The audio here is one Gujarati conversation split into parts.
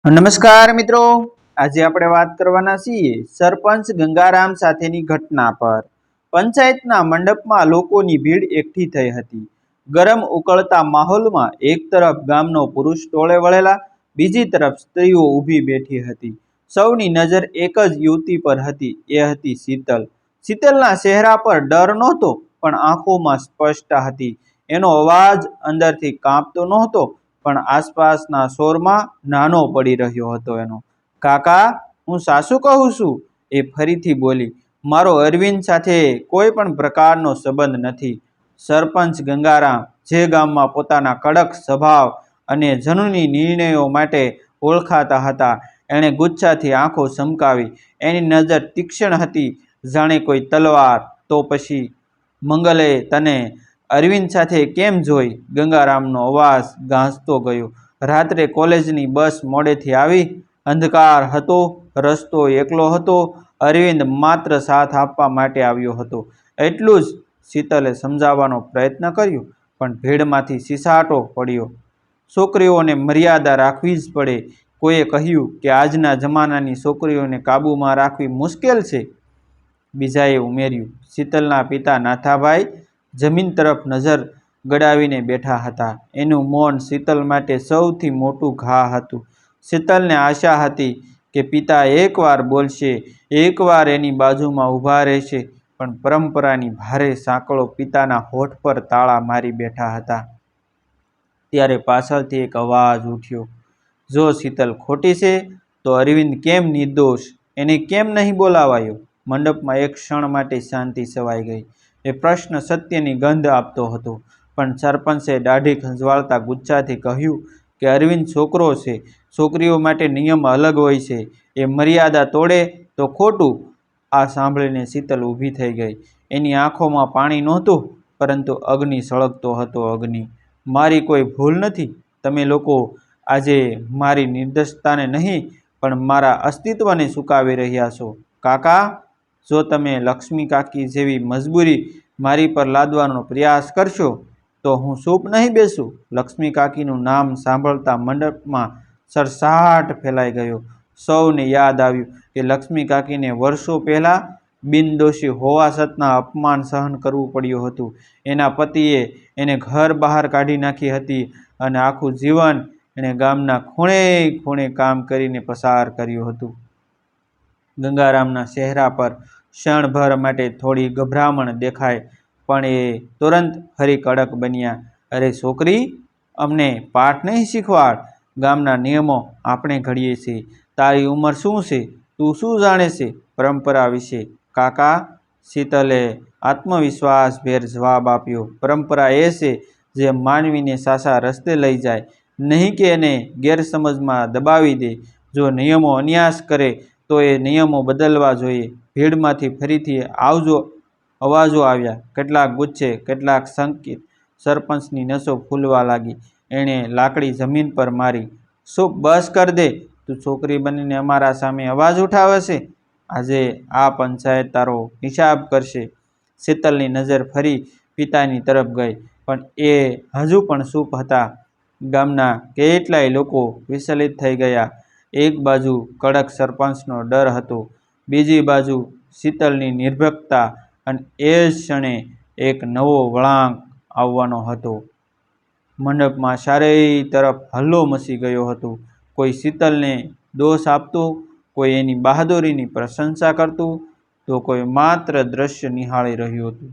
નમસ્કાર મિત્રો, આજે આપણે વાત કરવાના છીએ સરપંચ ગંગારામ સાથેની ઘટના પર। પંચાયતના મંડપમાં લોકોની ભીડ એકઠી થઈ હતી। ગરમ ઉકળતા માહોલમાં એક તરફ ગામનો પુરુષ ટોળે વળેલા, બીજી તરફ સ્ત્રીઓ ઊભી બેઠી હતી। સૌની નજર એક જ યુવતી પર હતી, એ હતી શીતલ। શીતલના ચહેરા પર ડર નહોતો, પણ આંખોમાં સ્પષ્ટતા હતી। એનો અવાજ અંદરથી કાંપતો નહોતો, પણ આસપાસના શોરમાં નાનો પડી રહ્યો હતો। એનો કાકા, હું સાસુ કહું છું, એ ફરીથી બોલી। મારો અરવિંદ સાથે કોઈ પણ પ્રકારનો સંબંધ નથી। સરપંચ ગંગારામ, જે ગામમાં પોતાના કડક સ્વભાવ અને જનૂની નિર્ણયો માટે ઓળખાતા હતા, એણે ગુસ્સાથી આંખો ચમકાવી। એની નજર તીક્ષ્ણ હતી, જાણે કોઈ તલવાર। તો પછી મંગલે તને અરવિંદ સાથે કેમ જોઈ? ગંગારામનો અવાજ ગાંજતો ગયો। રાત્રે કોલેજની બસ મોડેથી આવી, અંધકાર હતો, રસ્તો એકલો હતો, અરવિંદ માત્ર સાથ આપવા માટે આવ્યો હતો, એટલું જ શીતલે સમજાવવાનો પ્રયત્ન કર્યો, પણ ભીડમાંથી સિસાટો પડ્યો। છોકરીઓને મર્યાદા રાખવી જ પડે, કોઈએ કહ્યું કે આજના જમાનાની છોકરીઓને કાબૂમાં રાખવી મુશ્કેલ છે, બીજાએ ઉમેર્યું। શીતલના પિતા નાથાભાઈ જમીન તરફ નજર ગડાવીને બેઠા હતા। એનું મૌન શીતલ માટે સૌથી મોટું ઘા હતું। શીતલને આશા હતી કે પિતા એકવાર બોલશે, એકવાર એની બાજુમાં ઊભા રહેશે, પણ પરંપરાની ભારે સાંકળો પિતાના હોઠ પર તાળા મારી બેઠા હતા। ત્યારે પાછળથી એક અવાજ ઉઠ્યો, જો શીતલ ખોટી છે તો અરવિંદ કેમ નિર્દોષ? એને કેમ નહીં બોલાવાયો? મંડપમાં એક ક્ષણ માટે શાંતિ છવાઈ ગઈ। એ પ્રશ્ન સત્યની ગંધ આપતો હતો, પણ સરપંચે દાઢી ખંજવાળતા ગુસ્સાથી કહ્યું કે અરવિંદ છોકરો છે, છોકરીઓ માટે નિયમ અલગ હોય છે, એ મર્યાદા તોડે તો ખોટું। આ સાંભળીને શીતલ ઊભી થઈ ગઈ। એની આંખોમાં પાણી નહોતું, પરંતુ અગ્નિ સળગતો હતો, અગ્નિ। મારી કોઈ ભૂલ નથી। તમે લોકો આજે મારી નિર્દોષતાને નહીં, પણ મારા અસ્તિત્વને ચૂકાવી રહ્યા છો। કાકા, જો તમે લક્ષ્મી કાકી જેવી મજબૂરી મારી પર લાદવાનો પ્રયાસ કરશો તો હું ચૂપ નહીં બેસું। લક્ષ્મી કાકીનું નામ સાંભળતા મંડપમાં સરસાટ ફેલાઈ ગયો। સૌને યાદ આવ્યું કે લક્ષ્મી કાકીને વર્ષો પહેલાં બિનદોષી હોવા છતાં અપમાન સહન કરવું પડ્યું હતું। એના પતિએ એને ઘર બહાર કાઢી નાખી હતી, અને આખું જીવન એણે ગામના ખૂણે ખૂણે કામ કરીને પસાર કર્યું હતું। ગંગારામના ચહેરા પર ક્ષણભર માટે થોડી ગભરામણ દેખાય, પણ એ તુરંત ફરી કડક બન્યા। અરે છોકરી, અમને પાઠ નહીં શીખવાડ, ગામના નિયમો આપણે ઘડીએ છીએ। તારી ઉંમર શું છે? તું શું જાણે છે પરંપરા વિશે? કાકા, શીતલે આત્મવિશ્વાસભેર જવાબ આપ્યો, પરંપરા એ છે જે માનવીને સાચા રસ્તે લઈ જાય, નહીં કે એને ગેરસમજમાં દબાવી દે। જો નિયમો અન્યાય કરે તો એ નિયમો બદલવા જોઈએ। ભીડમાંથી ફરીથી અવાજો આવ્યા, કેટલાક ગુસ્સે, કેટલાક શંકિત। સરપંચની નસો ફૂલવા લાગી। એણે લાકડી જમીન પર મારી। શું બસ કર દે, તું છોકરી બનીને અમારા સામે અવાજ ઉઠાવે છે? આજે આ પંચાયત તારો હિસાબ કરશે। શીતલની નજર ફરી પિતાની તરફ ગઈ, પણ એ હજુ પણ ચૂપ હતા। ગામના કેટલાય લોકો વિચલિત થઈ ગયા। એક બાજુ કડક સરપંચનો ડર હતો, બીજી બાજુ શીતલની નિર્ભીકતા, અને એ જ ક્ષણે એક નવો વળાંક આવવાનો હતો। મંડપમાં ચારેય તરફ હલ્લો મચી ગયો હતો। કોઈ શીતલને દોષ આપતું, કોઈ એની બહાદુરીની પ્રશંસા કરતું, તો કોઈ માત્ર દ્રશ્ય નિહાળી રહ્યું હતું।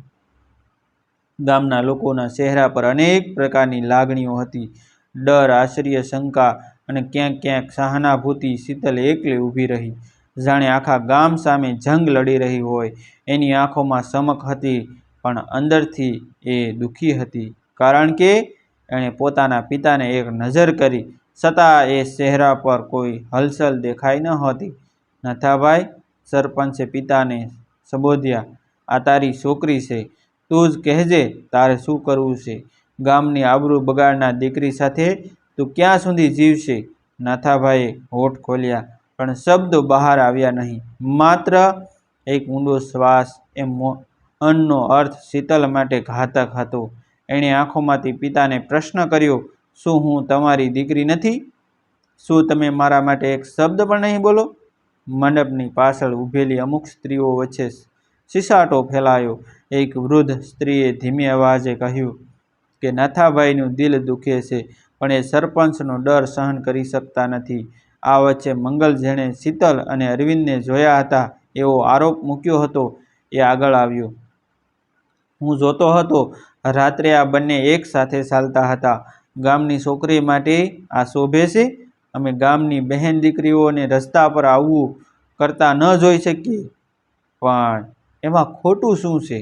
ગામના લોકોના ચહેરા પર અનેક પ્રકારની લાગણીઓ હતી, ડર, આશ્ચર્ય, શંકા, અને ક્યાંક ક્યાંક સહાનુભૂતિ। શીતલ એકલી ઊભી રહી, જાણે આખા ગામ સામે જંગ લડી રહી હોય। એની આંખોમાં ચમક હતી, પણ અંદરથી એ દુઃખી હતી, કારણ કે એણે પોતાના પિતાને એક નજર કરી, છતાં એ ચહેરા પર કોઈ હલચલ દેખાઈ નહોતી। નાથાભાઈ, સરપંચે પિતાને સંબોધ્યા, આ તારી છોકરી છે, તું જ કહેજે તારે શું કરવું છે? ગામની આબરૂ બગાડનાર દીકરી સાથે તું ક્યાં સુધી જીવશે? નાથાભાઈએ હોઠ ખોલ્યા, પણ શબ્દો બહાર આવ્યા નહીં, માત્ર એક ઊંડો શ્વાસ। એ મૌનનો અર્થ શીતલ માટે ઘાતક હતો। એણે આંખોમાંથી પિતાને પ્રશ્ન કર્યો, શું હું તમારી દીકરી નથી? શું તમે મારા માટે એક શબ્દ પણ નહીં બોલો? મંડપની પાછળ ઊભેલી અમુક સ્ત્રીઓ વચ્ચે સિસાટો ફેલાયો. એક વૃદ્ધ સ્ત્રીએ ધીમી અવાજે કહ્યું કે નાથાભાઈનું દિલ દુખે છે, પણ એ સરપંચનો ડર સહન કરી શકતા નથી. આ વચ્ચે મંગલ, જેણે શીતલ અને અરવિંદને જોયા હતા એવો આરોપ મૂક્યો હતો, એ આગળ આવ્યો. હું જોતો હતો, રાત્રે આ બંને એક સાથે ચાલતા હતા. ગામની છોકરી માટે આ શોભે છે? અમે ગામની બહેન દીકરીઓને રસ્તા પર આવવું કરતા ન જોઈ શકીએ? પણ એમાં ખોટું શું છે?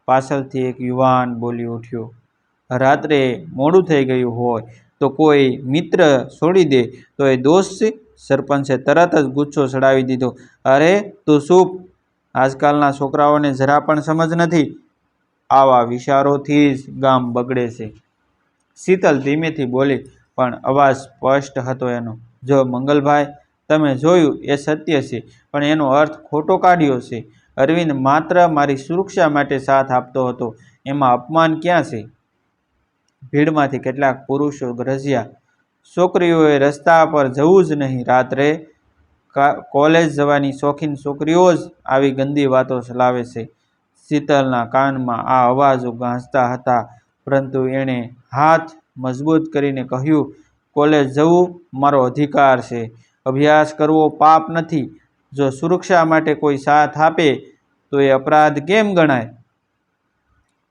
પાછળથી એક યુવાન બોલી ઉઠ્યો. રાત્રે મોડું થઈ ગયું હોય તો કોઈ મિત્ર છોડી દે તો એ દોષ છે? સરપંચે તરત જ ગુસ્સો ચડાવી દીધો. અરે તું ચૂપ! આજકાલના છોકરાઓને જરા પણ સમજ નથી. આવા વિચારોથી જ ગામ બગડે છે. શીતલ ધીમેથી બોલી, પણ અવાજ સ્પષ્ટ હતો એનો. જો મંગલભાઈ, તમે જોયું એ સત્ય છે, પણ એનો અર્થ ખોટો કાઢ્યો છે. અરવિંદ માત્ર મારી સુરક્ષા માટે સાથ આપતો હતો, એમાં અપમાન ક્યાં છે? ભીડમાંથી કેટલાક પુરુષો ગરજ્યા. છોકરીઓએ રસ્તા પર જવું જ નહીં. રાત્રે કોલેજ જવાની શોખીન છોકરીઓ જ આવી ગંદી વાતો ચલાવે છે. શીતલના કાનમાં આ અવાજો ગાંજતા હતા, પરંતુ એણે હાથ મજબૂત કરીને કહ્યું, કોલેજ જવું મારો અધિકાર છે. અભ્યાસ કરવો પાપ નથી. જો સુરક્ષા માટે કોઈ સાથ આપે તો એ અપરાધ કેમ ગણાય?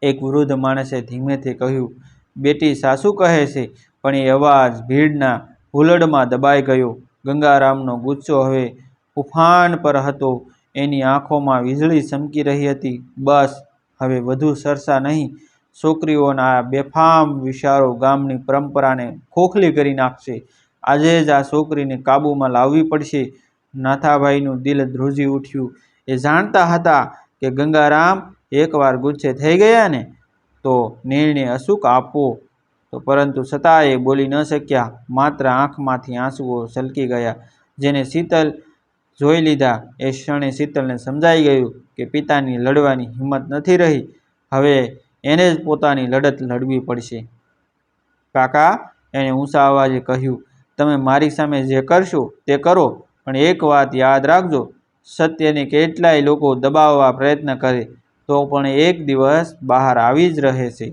એક વૃદ્ધ માણસે ધીમેથી કહ્યું. બેટી સાસુ કહે છે. પણ એ અવાજ ભીડના હુલ્લડમાં દબાઈ ગયો. ગંગારામનો ગુસ્સો હવે ઉફાન પર હતો. એની આંખોમાં વીજળી ચમકી રહી હતી. બસ, હવે વધુ ચર્ચા નહીં. છોકરીઓના આ બેફામ વિચારો ગામની પરંપરાને ખોખલી કરી નાખશે. આજે જ આ છોકરીને કાબૂમાં લાવવી પડશે. નાથાભાઈનું દિલ ધ્રુજી ઉઠ્યું. એ જાણતા હતા કે ગંગારામ એકવાર ગુસ્સે થઈ ગયા ને તો નિર્ણય અચૂક આપવો તો, પરંતુ છતાં એ બોલી ન શક્યા. માત્ર આંખમાંથી આંસુઓ છલકી ગયા. જેને શીતલ જોઈ લીધા એ ક્ષણે શીતલને સમજાઈ ગયું કે પિતાની લડવાની હિંમત નથી રહી. હવે એને જ પોતાની લડત લડવી પડશે. કાકા, એણે ઊંચા અવાજે કહ્યું, તમે મારી સામે જે કરશો તે કરો, પણ એક વાત યાદ રાખજો, સત્યને કેટલાય લોકો દબાવવા પ્રયત્ન કરે તો પણ એક દિવસ બહાર આવી જ રહે છે.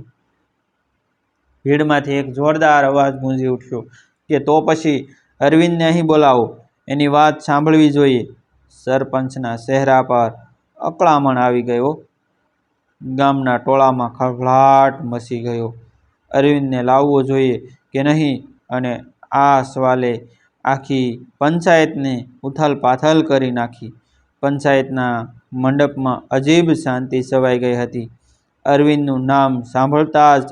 ભીડમાંથી એક જોરદાર અવાજ ગુંજી ઉઠ્યો કે તો પછી અરવિંદને અહીં બોલાવો, એની વાત સાંભળવી જોઈએ. સરપંચના ચહેરા પર અકળામણ આવી ગયો. ગામના ટોળામાં ખળભળાટ મચી ગયો. અરવિંદને લાવવો જોઈએ કે નહીં, અને આ સવાલે આખી પંચાયતને ઉથલપાથલ કરી નાખી. પંચાયતના મંડપમાં અજીબ શાંતિ છવાઈ ગઈ હતી. અરવિંદનું નામ સાંભળતા જ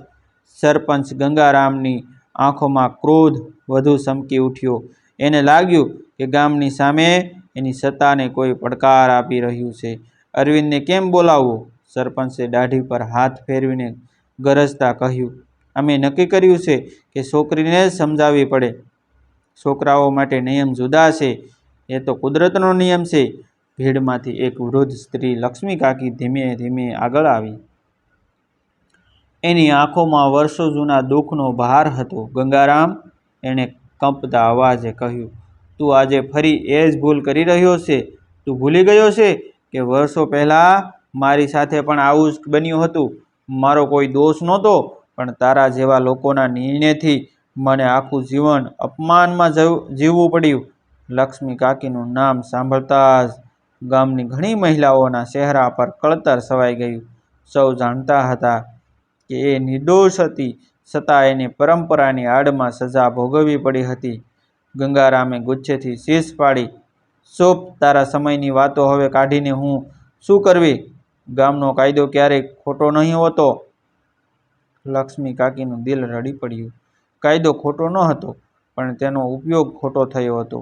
સરપંચ ગંગારામની આંખોમાં ક્રોધ વધુ ચમકી ઉઠ્યો. એને લાગ્યું કે ગામની સામે એની સત્તાને કોઈ પડકાર આપી રહ્યું છે. અરવિંદને કેમ બોલાવવો? સરપંચે દાઢી પર હાથ ફેરવીને ગરજતા કહ્યું. અમે નક્કી કર્યું છે કે છોકરીને જ સમજાવવી પડે. છોકરાઓ માટે નિયમ જુદા છે, એ તો કુદરતનો નિયમ છે. ભીડમાંથી એક વૃદ્ધ સ્ત્રી લક્ષ્મી કાકી ધીમે ધીમે આગળ આવી. એની આંખોમાં વર્ષો જૂના દુઃખનો ભાર હતો. ગંગારામ, એણે કંપતા અવાજે કહ્યું, તું આજે ફરી એ જ ભૂલ કરી રહ્યો છે? તું ભૂલી ગયો છે કે વર્ષો પહેલાં મારી સાથે પણ આવું જ બન્યું હતું? મારો કોઈ દોષ નહોતો, પણ તારા જેવા લોકોના નિર્ણયથી મને આખું જીવન અપમાનમાં જીવવું પડ્યું. લક્ષ્મી કાકીનું નામ સાંભળતા જ ગામની ઘણી મહિલાઓના ચહેરા પર કળતર છવાઈ ગયું. સૌ જાણતા હતા કે એ નિર્દોષ હતી, છતાં એને પરંપરાની આડમાં સજા ભોગવવી પડી હતી. ગંગારામે ગુસ્સેથી શીશ પાડી. ચૂપ! તારા સમયની વાતો હવે કાઢીને હું શું કરવી? ગામનો કાયદો ક્યારેય ખોટો નહીં હોતો. લક્ષ્મી કાકીનું દિલ રડી પડ્યું. કાયદો ખોટો ન હતો, પણ તેનો ઉપયોગ ખોટો થયો હતો.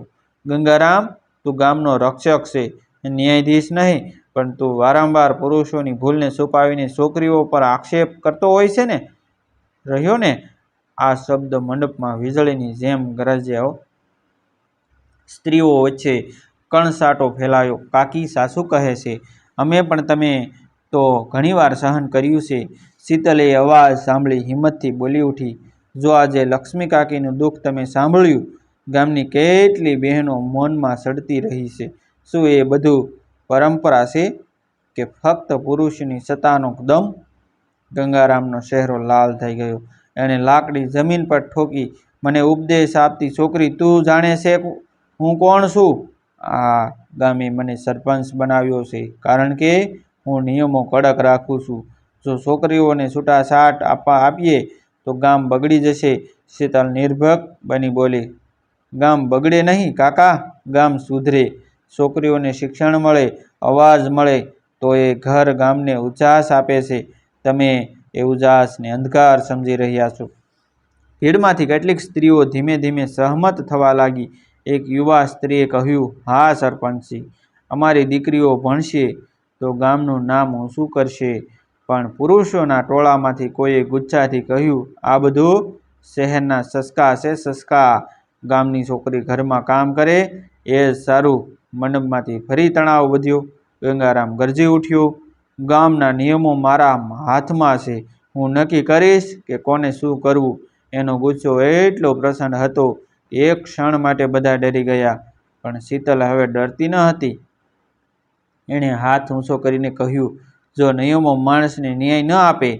ગંગારામ, તું ગામનો રક્ષક છે, ન્યાયાધીશ નહીં, પણ તું વારંવાર પુરુષોની ભૂલને છુપાવીને છોકરીઓ પર આક્ષેપ કરતો હોય છે ને રહ્યો ને? આ શબ્દ મંડપમાં વીજળીની જેમ ગરજ્યો. સ્ત્રીઓ વચ્ચે કણસાટો ફેલાયો. કાકી સાસુ કહે છે. અમે પણ તમે તો ઘણીવાર સહન કર્યું છે. શીતલે અવાજ સાંભળી હિંમતથી બોલી ઉઠી. જો આજે લક્ષ્મી કાકીનું દુઃખ તમે સાંભળ્યું, ગામની કેટલી બહેનો મૌનમાં સડતી રહી છે. શું એ બધું પરંપરા છે કે ફક્ત પુરુષની સત્તાનો દમ? ગંગારામનો ચહેરો લાલ થઈ ગયો. એણે લાકડી જમીન પર ઠોકી. મને ઉપદેશ આપતી છોકરી, તું જાણે છે હું કોણ છું? આ ગામે મને સરપંચ બનાવ્યો છે કારણ કે હું નિયમો કડક રાખું છું. જો છોકરીઓને છૂટાછાટ આપીએ તો ગામ બગડી જશે. શીતલ નિર્ભય બની બોલી. ગામ બગડે નહીં કાકા, ગામ સુધરે. છોકરીઓને શિક્ષણ મળે, અવાજ મળે તો એ ઘર ગામને ઉજાસ આપે છે. તમે એ ઉજાસને અંધકાર સમજી રહ્યા છો. ભીડમાંથી કેટલીક સ્ત્રીઓ ધીમે ધીમે સહમત થવા લાગી. એક યુવા સ્ત્રીએ કહ્યું, હા સરપંચજી, અમારી દીકરીઓ ભણશે તો ગામનું નામ ઊંચું કરશે. પણ પુરુષોના ટોળામાંથી કોઈએ ગુસ્સાથી કહ્યું, આ બધું શહેરના સસકા છે, સસકા. ગામની છોકરી ઘરમાં કામ કરે એ જ સારું. મંડપમાંથી ફરી તણાવ વધ્યો. ગંગારામ ગરજી ઉઠ્યો, ગામના નિયમો મારા હાથમાં છે. હું નક્કી કરીશ કે કોને શું કરવું. એનો ગુસ્સો એટલો પ્રચંડ હતો એક ક્ષણ માટે બધા ડરી ગયા. પણ શીતલ હવે ડરતી ન હતી. એણે હાથ ઊંચો કરીને કહ્યું, જો નિયમો માણસને ન્યાય ન આપે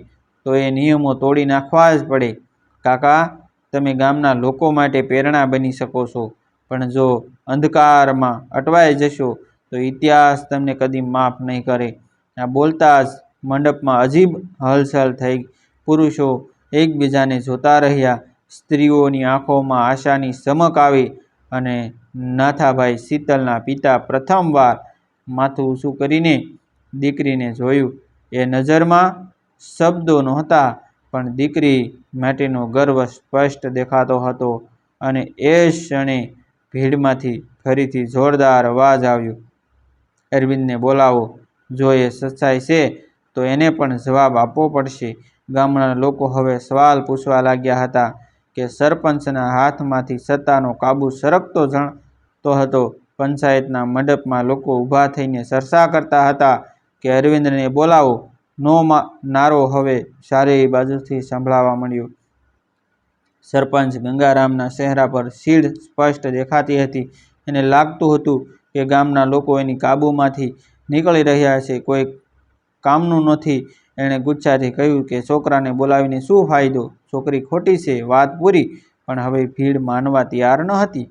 તો એ નિયમો તોડી નાખવા જ પડે. કાકા, તમે ગામના લોકો માટે પ્રેરણા બની શકો છો, પણ જો અંધકારમાં અટવાઈ જશો તો ઇતિહાસ તમને કદી માફ નહીં કરે. આ બોલતા જ મંડપમાં અજીબ હલચલ થઈ. પુરુષો એકબીજાને જોતા રહ્યા. સ્ત્રીઓની આંખોમાં આશાની ચમક આવી અને નાથાભાઈ શીતલના પિતા પ્રથમવાર માથું ઊંચું કરીને દીકરીને જોયું. એ નજરમાં શબ્દો નહોતા, પણ દીકરી માટેનો ગર્વ સ્પષ્ટ દેખાતો હતો. અને એ ક્ષણે ભીડમાંથી ફરીથી જોરદાર અવાજ આવ્યો, અરવિંદને બોલાવો. જો એ સચ્ચાઈ છે તો એને પણ જવાબ આપવો પડશે. ગામના લોકો હવે સવાલ પૂછવા લાગ્યા હતા કે સરપંચના હાથમાંથી સત્તાનો કાબુ સરકતો જણતો હતો. પંચાયતના મંડપમાં લોકો ઊભા થઈને ચર્ચા કરતા હતા કે અરવિંદને બોલાવો. નો નારો હવે ચારેય બાજુથી સંભળાવા માંડ્યો. સરપંચ ગંગારામના ચહેરા પર ચીડ સ્પષ્ટ દેખાતી હતી. એને લાગતું હતું કે ગામના લોકો એની કાબૂમાંથી નીકળી રહ્યા છે, કોઈ કામનું નથી. એણે ગુસ્સાથી કહ્યું કે છોકરાને બોલાવીને શું ફાયદો? છોકરી ખોટી છે, વાત પૂરી. પણ હવે ભીડ માનવા તૈયાર ન હતી.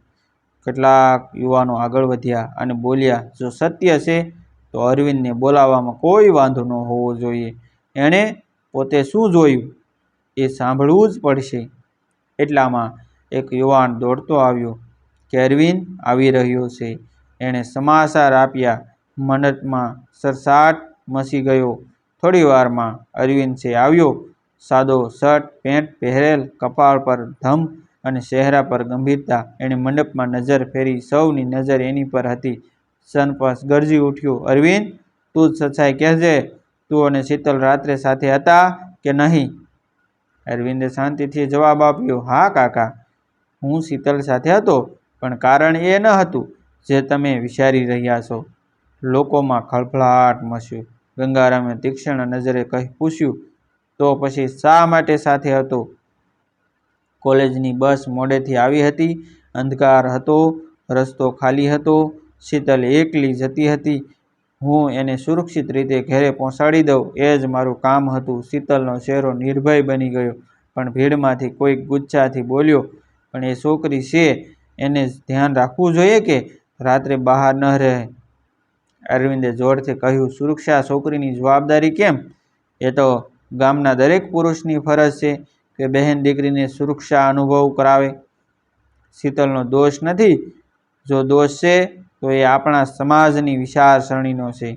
કેટલાક યુવાનો આગળ વધ્યા અને બોલ્યા, જો સત્ય છે તો અરવિંદને બોલાવવામાં કોઈ વાંધો ન હોવો જોઈએ. એણે પોતે શું જોયું એ સાંભળવું જ પડશે. એટલામાં એક યુવાન દોડતો આવ્યો કે અરવિંદ આવી રહ્યો છે. એણે સમાચાર આપ્યા. મંડપમાં સરસાટ મચી ગયો. થોડી વારમાં અરવિંદ છે આવ્યો. સાદો શર્ટ પેન્ટ પહેરેલ, કપાળ પર ધમ અને ચહેરા પર ગંભીરતા. એણે મંડપમાં નજર ફેરી. સૌની નજર એની પર હતી. સરપંચ ગરજી ઉઠ્યો, અરવિંદ, તું જ સચ્ચાઈ કહેજે. તું અને શીતલ રાત્રે સાથે હતા કે નહીં? અરવિંદે શાંતિથી જવાબ આપ્યો, હા કાકા, હું શીતલ સાથે હતો, પણ કારણ એ ન હતું જે તમે વિચારી રહ્યા છો. લોકોમાં ખળભળાટ મચ્યો. ગંગારામે તીક્ષ્ણ નજરે પૂછ્યું, તો પછી શા માટે સાથે હતો? કોલેજની બસ મોડેથી આવી હતી. અંધકાર હતો, રસ્તો ખાલી હતો. શીતલ એકલી જતી હતી. હું એને સુરક્ષિત રીતે ઘરે પહોંચાડી દઉં એ જ મારું કામ હતું. શીતલનો ચહેરો નિર્ભય બની ગયો. પણ ભીડમાંથી કોઈક ગુસ્સાથી બોલ્યો, પણ એ છોકરી છે, એને ધ્યાન રાખવું જોઈએ કે રાત્રે બહાર ન રહે. અરવિંદે જોરથી કહ્યું, સુરક્ષા છોકરીની જવાબદારી કેમ? એ તો ગામના દરેક પુરુષની ફરજ છે કે બહેન દીકરીને સુરક્ષા અનુભવ કરાવે. શીતલનો દોષ નથી. જો દોષ છે તો એ આપણા સમાજની વિચારસરણીનો છે.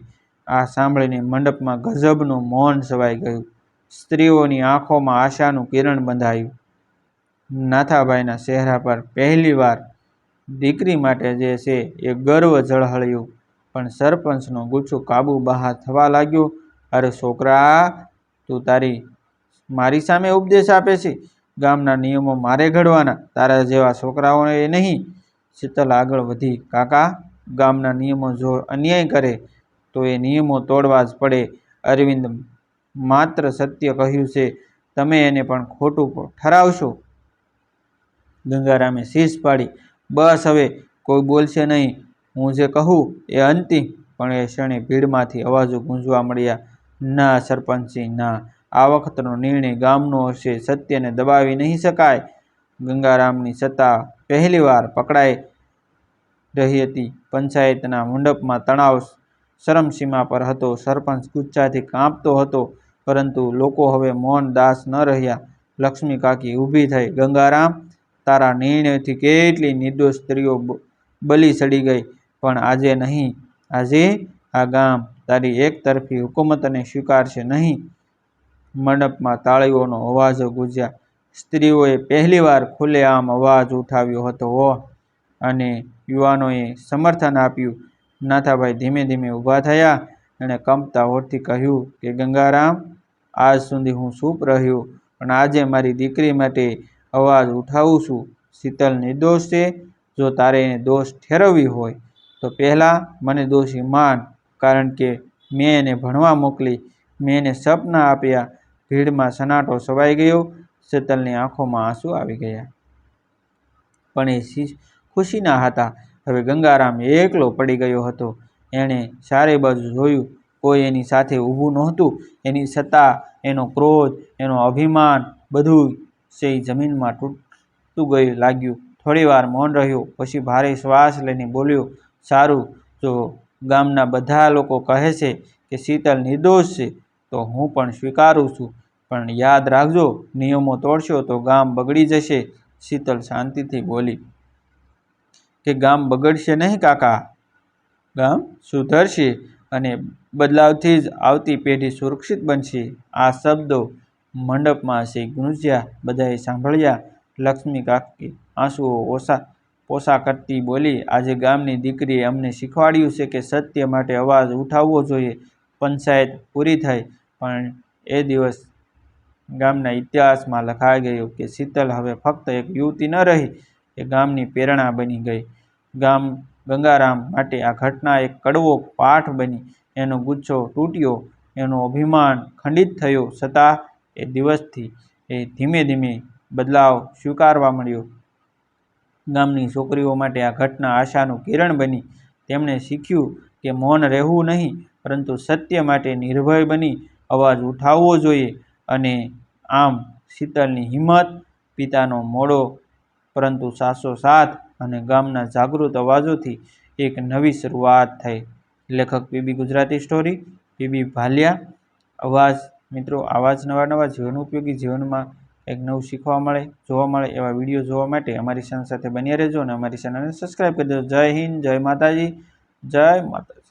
આ સાંભળીને મંડપમાં ગજબનું મૌન છવાઈ ગયું. સ્ત્રીઓની આંખોમાં આશાનું કિરણ બંધાયું. નાથાભાઈના ચહેરા પર પહેલીવાર દીકરી માટે જે છે એ ગર્વ ઝળહળ્યો. પણ સરપંચનો ગુસ્સો કાબુ બહાર થવા લાગ્યો. અરે છોકરા, તું મારી સામે ઉપદેશ આપે છે? ગામના નિયમો મારે ઘડવાના, તારા જેવા છોકરાઓએ નહીં. શીતલ આગળ વધી, કાકા, ગામના નિયમો જો અન્યાય કરે તો એ નિયમો તોડવા જ પડે. અરવિંદ માત્ર સત્ય કહ્યું છે, તમે એને પણ ખોટું ઠરાવશો. ગંગારામે શીશ પાડી, બસ હવે કોઈ બોલશે નહીં, હું જે કહું એ અંતિમ. પણ એ ક્ષણે ભીડમાંથી અવાજો ગુંજવા મળ્યા, ના સરપંચજી ના, આ વખતનો નિર્ણય ગામનો હશે, સત્યને દબાવી નહીં શકાય. ગંગારામની સત્તા પહેલીવાર પકડાઈ રહી હતી. પંચાયતના મંડપમાં તણાવ ચરમસીમા પર હતો. સરપંચ ગુસ્સાથી કાંપતો હતો, પરંતુ લોકો હવે મૌન દાસ ન રહ્યા. લક્ષ્મી કાકી ઊભી થઈ. ગંગારામ, તારા નિર્ણયથી કેટલી નિર્દોષ સ્ત્રીઓ બલી ચડી ગઈ, પણ આજે નહીં. આજે આ ગામ તારી એકતરફી હુકુમતને સ્વીકારશે નહીં. મંડપમાં તાળીઓનો અવાજો ગુંજ્યા. સ્ત્રીઓએ પહેલીવાર ખુલ્લેઆમ અવાજ ઉઠાવ્યો હતો અને યુવાનોએ સમર્થન આપ્યું. નાથાભાઈ ધીમે ધીમે ઊભા થયા. એણે કંપતા હોઠથી કહ્યું કે ગંગારામ, આજ સુધી હું ચૂપ રહ્યો, પણ આજે મારી દીકરી માટે અવાજ ઉઠાવું છું. શીતલ નિર્દોષ છે. જો તારે એને દોષ ઠેરવવી હોય તો પહેલાં મને દોષી માન, કારણ કે મેં એને ભણવા મોકલી, મેં એને સપના આપ્યા. ભીડમાં સન્નાટો છવાઈ ગયો. શીતલની આંખોમાં આંસુ આવી ગયા, પણ એ ખુશીના હતા. હવે ગંગારામ એકલો પડી ગયો હતો. એણે ચારે બાજુ જોયું, કોઈ એની સાથે ઊભું નહોતું. એની સત્તા, એનો ક્રોધ, એનો અભિમાન, બધું છે જમીનમાં તૂટતું ગયું લાગ્યું. થોડીવાર મૌન રહ્યો, પછી ભારે શ્વાસ લઈને બોલ્યો, સારું, જો ગામના બધા લોકો કહે છે કે શીતલ નિર્દોષ છે, તો હું પણ સ્વીકારું છું. પણ યાદ રાખજો, નિયમો તોડશો તો ગામ બગડી જશે. શીતલ શાંતિથી બોલી કે ગામ બગડશે નહીં કાકા, ગામ સુધરશે અને બદલાવથી જ આવતી પેઢી સુરક્ષિત બનશે. આ શબ્દો મંડપમાં ગુંજ્યા. બધાએ સાંભળ્યા. લક્ષ્મી કાકી આંસુઓ પોસા કરતી બોલી, આજે ગામની દીકરીએ અમને શીખવાડ્યું છે કે સત્ય માટે અવાજ ઉઠાવવો જોઈએ. પંચાયત પૂરી થઈ, પણ એ દિવસ ગામના ઇતિહાસમાં લખાઈ ગયો કે શીતલ હવે ફક્ત એક યુવતી ન રહી, એ ગામની પ્રેરણા બની ગઈ. ગંગારામ માટે આ ઘટના એક કડવો પાઠ બની. એનો ગુસ્સો તૂટ્યો, એનો અભિમાન ખંડિત થયો, છતાં એ દિવસથી એ ધીમે ધીમે બદલાવ સ્વીકારવા મળ્યો. ગામની છોકરીઓ માટે આ ઘટના આશાનું કિરણ બની. તેમણે શીખ્યું કે મૌન રહેવું નહીં, પરંતુ સત્ય માટે નિર્ભય બની અવાજ ઉઠાવવો જોઈએ. અને આમ શીતલની હિંમત, પિતાનો મોડો પરંતુ સાચો સાથ અને ગામના જાગૃત અવાજોથી એક નવી શરૂઆત થઈ. લેખક PB Gujarati story, PB Bhalia. અવાજ મિત્રો, આવા જ નવા જીવન ઉપયોગી, જીવનમાં એક નવું શીખવા મળે, જોવા મળે એવા વિડીયો જોવા માટે અમારી ચેનલ સાથે બન્યા રહેજો અને અમારી ચેનલને સબસ્ક્રાઈબ કરી દેજો. જય હિન્દ, જય માતાજી, જય માતાજી.